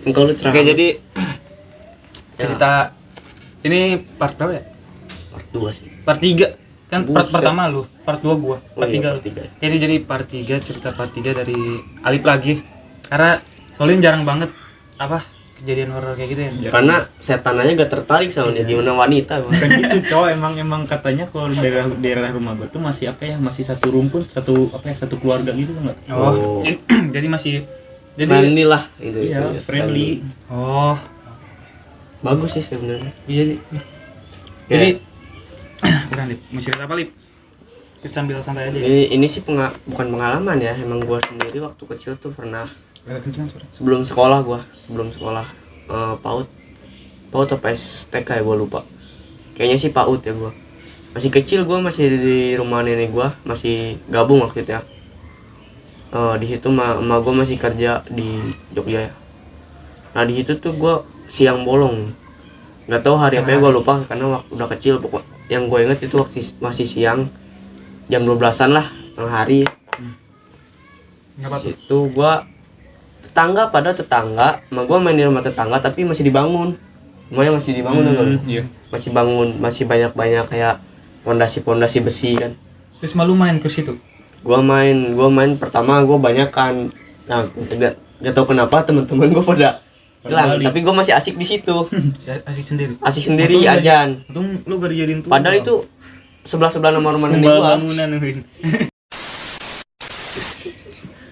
Engkau lu cerah. Oke, jadi cerita ini part berapa ya? Part 2 sih. Part 3. Kan part Buset. pertama lu, part 2 gua, part 3. Part 3. Jadi part 3, cerita part 3 dari Alip lagi. Karena soalnya jarang banget kejadian horor kayak gitu ya. Karena setan aja gak tertarik sama dia, gimana wanita gua. Bukan gitu cowok, emang katanya kalau daerah rumah gua tuh masih masih satu rumpun, satu keluarga gitu enggak? Oh. Jadi masih Friendly lah itu. Iya, itu, friendly. Oh, Bagus sih sebenarnya. iya sih. Jadi bukan Lip, mau cerita apa Lip? Kita sambil santai aja. Ini sih bukan pengalaman ya, emang gua sendiri waktu kecil tuh pernah Kencang suara. sebelum sekolah PAUD apa STK ya, gua lupa. Kayaknya sih PAUD ya gua. Masih kecil, gua masih di rumah nenek gua, masih gabung waktu itu ya. Di situ emak gua masih kerja di Jogja ya. Nah di situ tuh gua siang bolong. Nggak tahu hari apa ya, gua lupa karena waktu udah kecil. Pokok yang gua inget itu waktu masih siang, jam 12-an lah tengah hari. Enggak apa-apa. Situ gua tetangga, emak gua main di rumah tetangga tapi masih dibangun. Rumahnya masih dibangun tuh. Iya. Masih bangun, masih banyak kayak pondasi besi kan. Terus malu main ke situ. Gua main pertama gua banyak kan. Nah, gak tahu kenapa teman-teman gua pada hilang, tapi gua masih asik di situ. Asik sendiri. Asik sendiri Untung ajan. Untung lu gak dijadiin tuh. Padahal itu sebelah nama rumah nenek gua. Bangunan Win.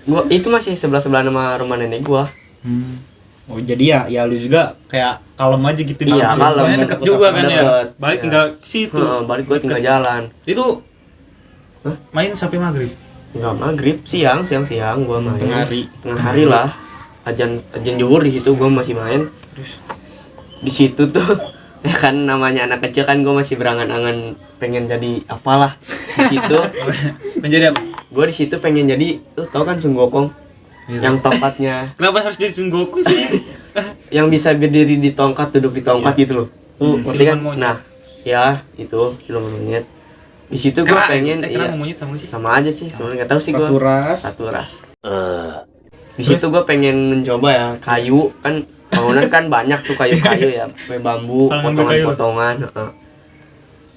Gua itu masih sebelah nama rumah nenek gua. Oh, jadi ya lu juga kayak kalem aja gitu. Iya, Nah, kalem. Soalnya deket juga kan ya. Deket. Balik Iya. tinggal ke situ. Balik gua tinggal jalan. Itu main sampai maghrib. Enggak maghrib, siang gua main. Tengah Tengah hari lah. Ajan zuhur di situ gua masih main. Terus Di situ tuh ya kan namanya anak kecil kan, gua masih berangan-angan pengen jadi apalah di situ. menjadi apa? Gua di situ pengen jadi, lu tau kan Sun Gokong? Gitu. Yang tongkatnya, Kenapa harus jadi Sun Goku sih? yang bisa berdiri di tongkat, duduk di tongkat gitu loh. Tuh, ngerti kan? Siluman monyet. Nah, ya itu siluman monyet. Di situ gua pengen kera mau monyet sama sih. sama aja sih, sebenarnya enggak tahu sih gua. Satu ras. Di situ gua pengen mencoba ya, kayu kan bangunan kan banyak tuh kayu-kayu ya, kayak bambu, Salah ngambil potongan-potongan,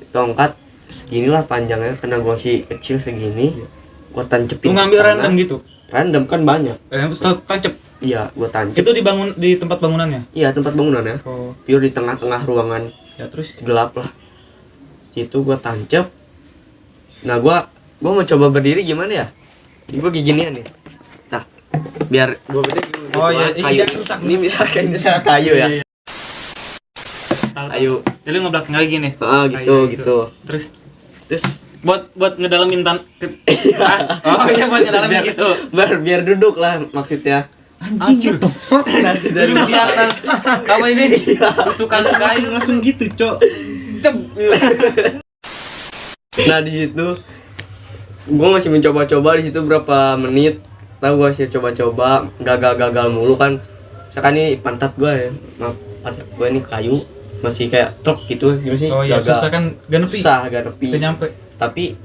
tongkat seginilah panjangnya, karena gua masih kecil segini. Gua tancepin. Lu ngambil ke tanah. random gitu. Random kan banyak. Terus tancep. Iya, gua tancep. Itu di tempat bangunannya. Iya, tempat bangunan ya. Oh. Pure di tengah-tengah ruangan. Ya terus Gelap lah. Situ gua tancep. Nah, gua mau coba berdiri gimana ya? Ini gua ginian nih. Nah, biar gua berdiri gini. Oh, iya, kayu. jangan rusak. Ini misalkan kayu ya. Iya. Kayu. Jadi lu ngebelakang lagi gini. Gitu. Terus Terus buat ngedalamin oh iya buat ngedalamin gitu. biar duduk lah maksudnya. Anjir. What the fuck? Dari di atas. Apa ini? Tusukan kayu Langsung gitu, Cok. cep. Nah, di situ gua masih mencoba-coba di situ berapa menit. Tahu gua sih coba-coba, gagal mulu kan. Misalkan nih pantat gua ya. Nah, pantat gua ini kayu masih kayak truk gitu, gimana sih? Oh iya, Gagal. susah kan gak nepi. Susah, gak nepi. Gak nyampe. Tapi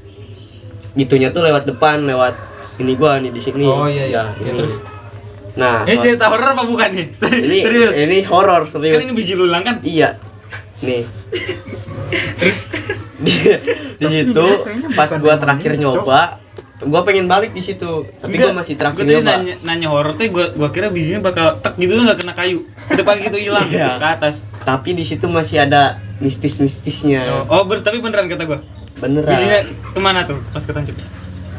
gitunya tuh lewat depan, lewat ini gua nih di sini. Oh iya. Ya, Ya, ini. terus. Nah, Cerita horor apa bukan nih? ini Serius. ini horor serius. Kan ini biji lulang kan? Iya. Nih. di situ pas gua terakhir nyoba, gua pengen balik di situ. Tapi gua masih terakhir Gua tadi nyoba. nanya horor tuh gua kira bijinya bakal tek gitu tuh enggak kena kayu. Ke depan gitu hilang Iya. ke atas. Tapi di situ masih ada mistis-mistisnya. Tapi beneran kata gua. Beneran. Bijinya kemana tuh pas ketancep?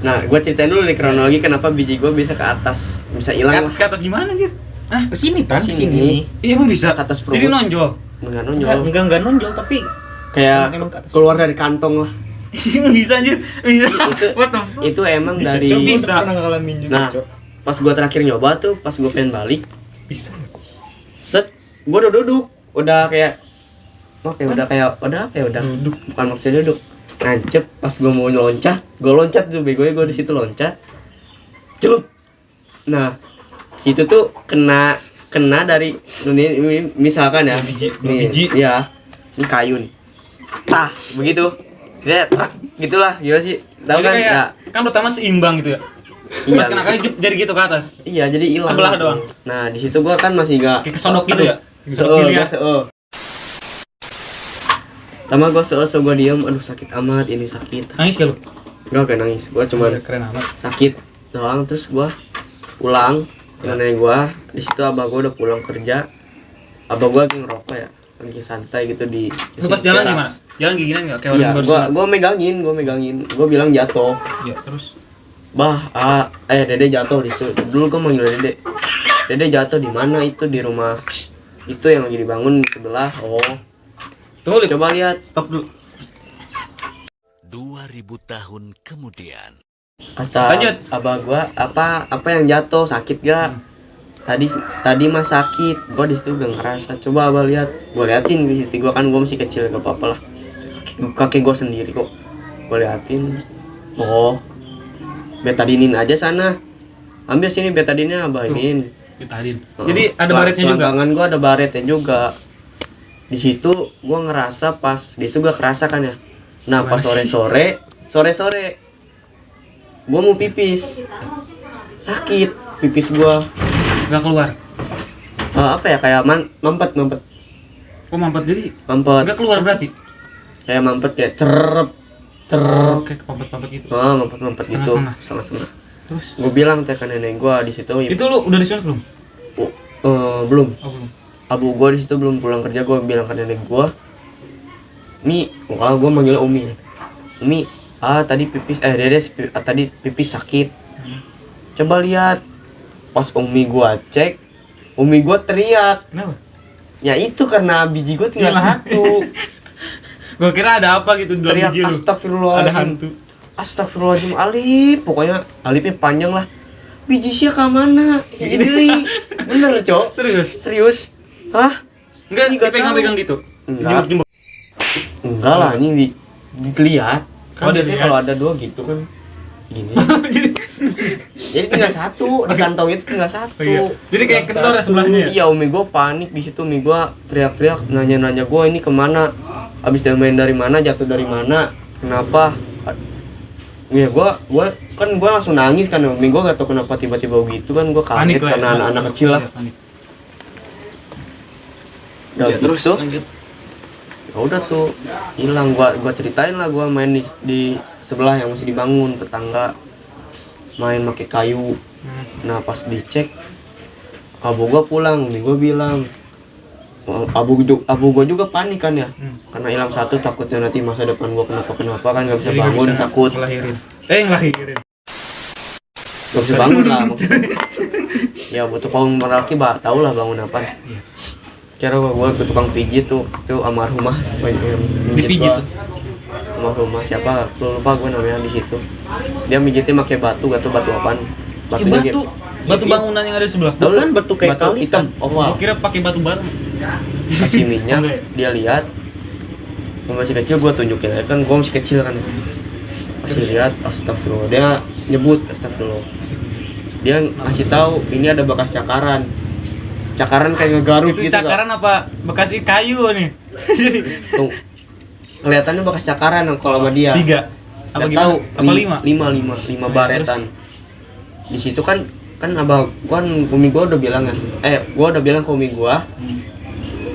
Nah, gua ceritain dulu nih kronologi kenapa biji gua bisa ke atas, bisa hilang. Ke atas gimana anjir? Hah? Kesini kan, Kesini. kesini. Iya emang bisa. Ke atas perut. Jadi nonjol. Enggak nonjol. Enggak nonjol, tapi Kayak emang ke atas. keluar dari kantong lah. Emang bisa anjir. Bisa. Itu What the fuck? itu emang dari Cok, gua Bisa. pernah ngalamin juga, Nah, Cok. pas gua terakhir nyoba tuh, pas gua pengen balik, Bisa. set gua udah duduk, udah kayak udah duduk, bukan maksudnya duduk, nancep. Pas gua mau loncat tuh, begonya gua di situ loncat, celup. Nah, situ tuh kena dari ini misalkan ya, Dua biji. ya, ini kayu nih, tah begitu, dia gitulah, gimana sih, tahu Jadi kan? kayak, Ya, kan pertama seimbang gitu ya. Iya. Pas kena kaki jadi gitu ke atas. Iya, jadi hilang. Sebelah doang. Nah, di situ gua kan masih gak Kayak kesodok gitu ya. Seo. Tama gua seo gua diam, aduh sakit amat, ini sakit. Nangis gak lu? Enggak nangis, gua cuma Keren amat. sakit doang. Terus gua pulang ke nenek gua. Di situ abah gua udah pulang kerja. Abah gua lagi ngerokok ya, lagi santai gitu di Lu pas jalan teras. gimana? Jalan giginan enggak kayak Iya, orang baru gua sunat? gua megangin, gua bilang jatuh. Iya, terus Bah, Dede jatuh di situ. Dulu gua manggil Dede. Dede jatuh di mana itu di rumah itu yang lagi dibangun di sebelah. Oh, tunggu Lip. coba lihat. Stop dulu. 2000 tahun kemudian. Kata Lanjut. abah gua, apa yang jatuh sakit gak? Tadi mah sakit. Gua di situ gak ngerasa. Coba abah lihat. Gua liatin di situ. Gua masih kecil gak apa-apa lah. Kakek gua sendiri kok. Gua liatin. Oh, betadinin aja sana. Ambil sini betadinnya abahin. Betadin. Jadi ada baretnya juga. Selangkangan gua ada baretnya juga. Di situ gua ngerasa pas di situ gua kerasa kan ya. Nah, pas sore-sore gua mau pipis. Sakit pipis gua. Enggak keluar. Apa ya kayak mampet. Oh, mampet jadi Mampet. enggak keluar berarti. Kayak mampet kayak cerep. Oh, kayak pampet-pampet gitu. Mampet gitu. Setengah-setengah. Setengah-setengah. Terus Gua bilang teh ke nenek gua di situ. itu lu udah disunat belum? Belum. Oh, belum. Abu gua di situ belum pulang kerja. Gua bilang ke nenek gua, Mi, gua manggil Umi. Umi, tadi tadi pipis sakit. Coba lihat. Pas Umi gua cek, Umi gua teriak. Kenapa? Ya itu karena biji gua tinggal Hilang. satu. Gua kira ada apa gitu dalam Teriak biji lu. Ada astagfirullahaladzim. hantu. Astagfirullahaladzim Alif. Pokoknya Alifnya panjang lah. Biji sia ke mana? Gitu. Bener, Cok. Serius. Hah? Enggak Ini nggak dipegang-pegang tahu. gitu. Enggak. Jembuk-jembuk. Enggak lah, ini dilihat. Kan Oh, biasanya dilihat. kalau ada dua gitu kan. Gini. Jadi Jadi tinggal satu, di kantong itu tinggal satu. Oh, iya. Jadi kayak kendor ya sebelahnya ya? Iya, Umi gua panik di situ. Umi gua teriak-teriak nanya-nanya gua ini kemana? Abis main dari mana? Jatuh dari mana? Kenapa? Iya, gua langsung nangis kan. Umi gua gak tau kenapa tiba-tiba begitu kan. Gua kaget lah karena ya. anak-anak kecil lah. Iya, panik. Udah Ya, terus gitu. lanjut. Ya udah tuh hilang. Gua ceritain lah gua main di sebelah yang masih dibangun, tetangga main pakai kayu. Nah pas dicek abu gua pulang, umi gua bilang abu gua juga panik kan ya, karena hilang satu takutnya nanti masa depan gua kenapa kan nggak bisa Jadi nggak bangun, bisa takut ngelahirin. nggak bisa bangun lah maksudnya. Ya butuh kaum lelaki tau lah bangun apa. Cara gua ke tukang pijit tuh almarhumah siapa yang Dipijit gua. tuh? Almarhumah siapa lupa gua namanya di situ. Dia mijitnya pakai batu, gak tau batu apaan. Batunya Batu. Batu bangunan yang ada di sebelah. Tahu Bukan batu kayak batu kali. hitam oval. Gua kira pakai batu bara. Kasih minyak, Oke. dia lihat. Gua masih kecil, gua tunjukin aja kan, gua masih kecil kan. Masih lihat, astagfirullah. Dia nyebut astagfirullah. Dia ngasih tahu ini ada bekas cakaran. Cakaran kayak ngegaruk Itu gitu. cakaran apa bekas kayu nih? Tuh. Kelihatannya bekas cakaran kalau sama dia. 3. Apa Nggak gimana? tahu. Apa 5? Lima baretan. Di situ kan abah gua kan umi gua udah bilang ya. Gua udah bilang ke umi gua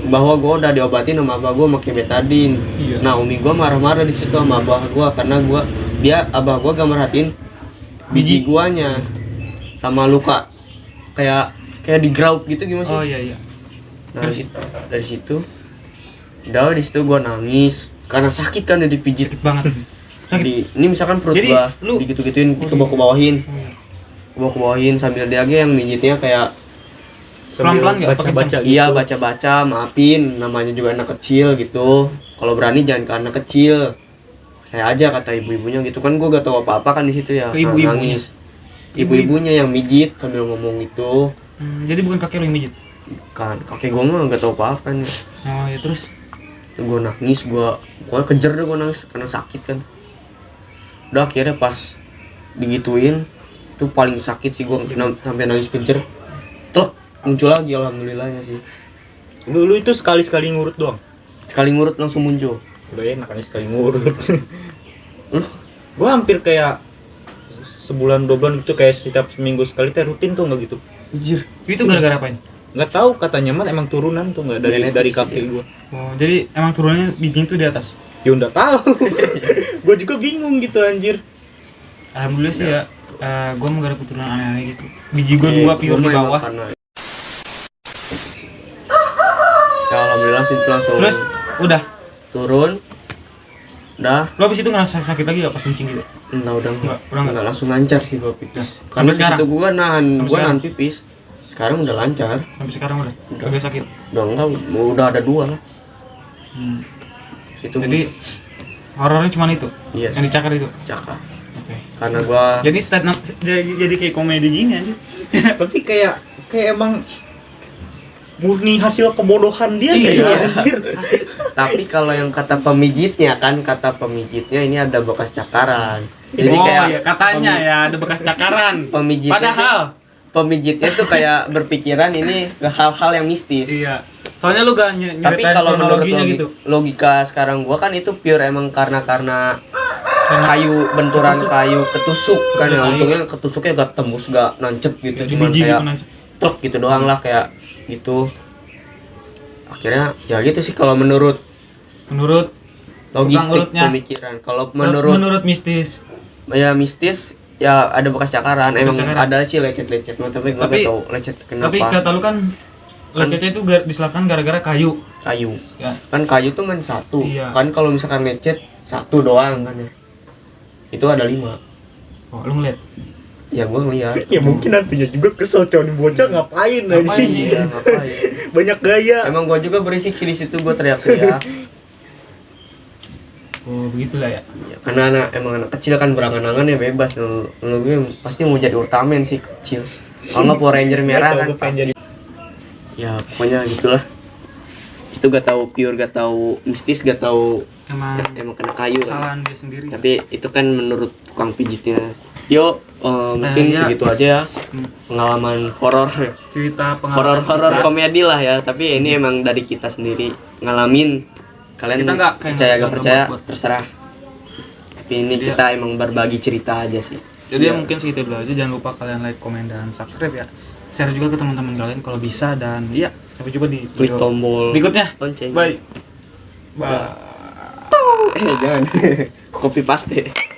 bahwa gua udah diobatin sama abah gua pakai betadin. Iya. Nah, umi gua marah-marah di situ sama abah gua karena abah gua gak merhatiin biji guanya sama luka kayak di grout gitu gimana sih? Oh iya. Nah, dari situ udah di situ gua nangis karena sakit kan udah dipijit. Sakit banget. Ini misalkan perut Jadi, gua lu- digitu-gituin kebawahin. Kebawahin sambil dia yang mijitnya kayak Pelan-pelan nggak? Pakai baca-baca gitu. iya baca-baca, maafin, namanya juga anak kecil gitu. Kalau berani jangan ke anak kecil. Saya aja kata ibu-ibunya gitu kan, gua gak tahu apa-apa kan di situ ya. Ke ibu-ibunya? Nangis. Ibu-ibunya yang mijit sambil ngomong gitu. Jadi bukan kakek lu yang mijit. Kan kakek gua mah gak tahu apa-apa kan. Oh ya terus Gue nangis, gua kejer deh, gua nangis karena sakit kan. Udah akhirnya pas digituin tuh paling sakit sih gua sampai nangis kejer. Tlek muncul lagi alhamdulillahnya sih. Lu itu sekali-sekali ngurut doang. Sekali ngurut langsung muncul. Udah enak kan sekali ngurut. Lu Gua hampir kayak sebulan 2 bulan gitu, kayak setiap seminggu sekali teh rutin tuh nggak gitu. Anjir. Itu gara-gara apa ini? Nggak tahu, katanya mah emang turunan tuh, nggak dari Genetik kakek sih. gua. Oh, jadi emang turunnya biji itu di atas. Ya udah tahu. Gua juga bingung gitu anjir. Alhamdulillah sih ya. Gue mau gak ada keturunan aneh-aneh gitu. Biji gue 2 pure di bawah. Ya alhamdulillah sih itu langsung Terus udah. turun. Udah. Lo abis itu ngerasa sakit lagi gak pas kencing gitu? Nah udah Enggak, udah enggak. langsung lancar sih gua pipis. Nah, Karena sampai di situ sekarang? gua nahan, Sampai gua sekarang? nahan pipis. Sekarang udah lancar. Sampai sekarang udah agak sakit. Udah enggak, udah ada 2 lah. Situ Jadi horornya cuma itu. Iya Yang dicakar itu. cakar. Oke. Karena gua Jadi stand up jadi kayak komedi gini aja. Tapi kayak emang murni hasil kebodohan dia Iya. kayak anjir. tapi kalau yang kata pemijitnya ini ada bekas cakaran. Jadi oh kayak iya katanya ya ada bekas cakaran. pemijitnya Padahal pemijitnya tuh kayak berpikiran ini hal-hal yang mistis. iya. Soalnya lu gak Tapi nyeritain kalau menurut kronologinya gitu. logika sekarang gua kan itu pure emang karena kayu benturan kayu ketusuk kan ya. Kayu. Untungnya ketusuknya gak tembus gak nancep gitu, Jadi cuman biji kayak gitu nancep. truk gitu doang lah kayak gitu. Akhirnya ya gitu sih kalau menurut Menurut logistik urutnya. pemikiran. Kalau menurut mistis. ya mistis ya ada bekas cakaran. Bekas Emang cakaran. ada sih lecet-lecet mah, tapi gua Tapi- nggak tahu lecet Tapi kenapa. kata lu kan lecetnya itu diselakan gara-gara kayu. Kayu. Ya. Kan kayu tuh main satu. Iya. Kan kalau misalkan lecet satu doang kan ya. Itu ada 5. Oh, lu ngeliat. Ya gua ngeliat. Ya mungkin nantinya juga kesel cowok nih bocah ngapain Ngapain anjing. Iya, ngapain. Banyak gaya. Emang gua juga berisik sih di situ, gua teriak-teriak. Oh, begitulah ya. Ya, karena emang anak kecil kan berangan-angan ya bebas. Lu gue pasti mau jadi Ultraman sih kecil. Kalau nggak Power Ranger merah kan Gua pengen pasti. jadi. Ya pokoknya gitulah. Itu gak tahu pure, gak tahu mistis, gak tahu emang kena kayu kan. Kesalahan dia sendiri. Tapi itu kan menurut tukang pijitnya. Yo, mungkin ya. segitu aja ya pengalaman horor. Cerita pengalaman Horor kita. komedi lah ya, tapi ini emang dari kita sendiri ngalamin. Kalian Kita nggak- kayak percaya nggak gak percaya buat-buat. terserah. Tapi ini Jadi kita emang berbagi cerita aja sih. Jadi Iya. ya mungkin segitu dulu aja. Jangan lupa kalian like, komen, dan subscribe ya. Share juga ke teman-teman kalian kalau bisa, dan iya sampai jumpa di Klik video tombol berikutnya. lonceng. Bye. Bye. Jangan. Copy paste.